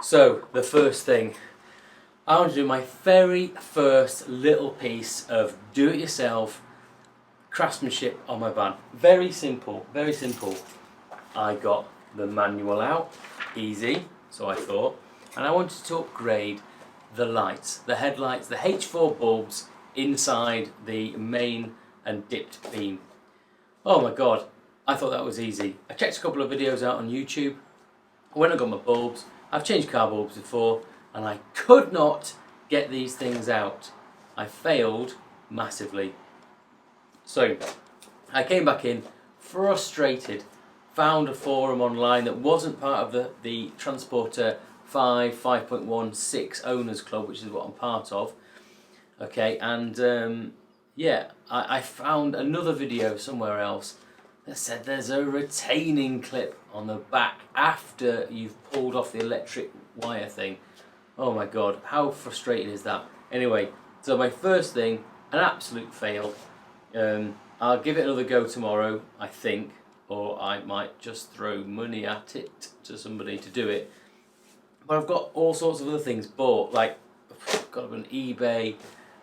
So, the first thing, I want to do my very first little piece of do-it-yourself craftsmanship on my van. Very simple, very simple. I got the manual out, easy, so I thought, and I wanted to upgrade the lights, the headlights, the H4 bulbs inside the main and dipped beam. Oh my god, I thought that was easy. I checked a couple of videos out on YouTube. When I got my bulbs, I've changed car bulbs before, and I could not get these things out. I failed massively. So I came back in frustrated, found a forum online that wasn't part of the Transporter 5.1 Owners Club, which is what I'm part of. Okay, and yeah, I found another video somewhere else that said there's a retaining clip on the back after you've pulled off the electric wire thing. Oh my god, how frustrating is that? Anyway, so my first thing, an absolute fail. I'll give it another go tomorrow, I think, or I might just throw money at it to somebody to do it. But I've got all sorts of other things bought, like I've got on eBay,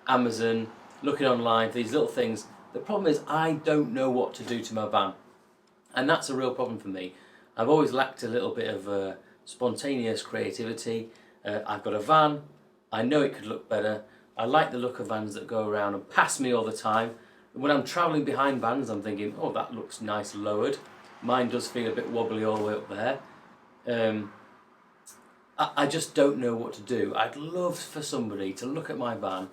Amazon, looking online for these little things. The problem is I don't know what to do to my van, and that's a real problem for me. I've always lacked a little bit of spontaneous creativity. I've got a van, I know it could look better. I like the look of vans that go around and pass me all the time. When I'm travelling behind vans, I'm thinking, oh, that looks nice lowered. Mine does feel a bit wobbly all the way up there. I just don't know what to do. I'd love for somebody to look at my van,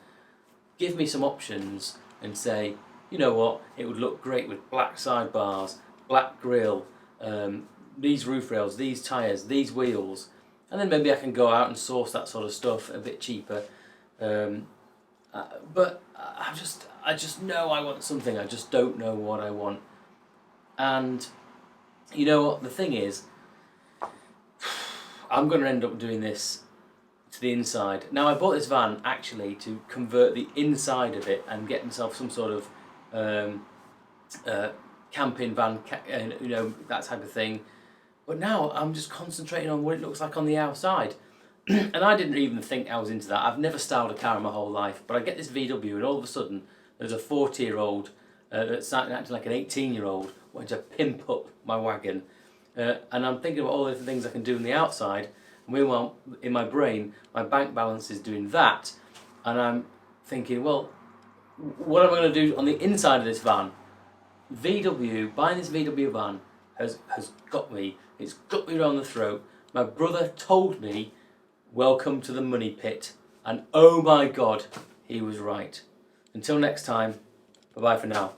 give me some options and say, you know what, it would look great with black sidebars, black grille, these roof rails, these tyres, these wheels, and then maybe I can go out and source that sort of stuff a bit cheaper. But I just know I want something, I just don't know what I want. And you know what, the thing is, I'm going to end up doing this to the inside. Now, I bought this van actually to convert the inside of it and get myself some sort of camping van, you know, that type of thing. But now I'm just concentrating on what it looks like on the outside. And I didn't even think I was into that. I've never styled a car in my whole life, but I get this VW and all of a sudden there's a 40-year-old that's acting like an 18-year-old wanting to pimp up my wagon. And I'm thinking about all the different things I can do on the outside. And meanwhile, in my brain, my bank balance is doing that. And I'm thinking, well, what am I going to do on the inside of this van? Buying this VW van has got me. It's got me around the throat. My brother told me, welcome to the money pit. And oh my god, he was right. Until next time, bye-bye for now.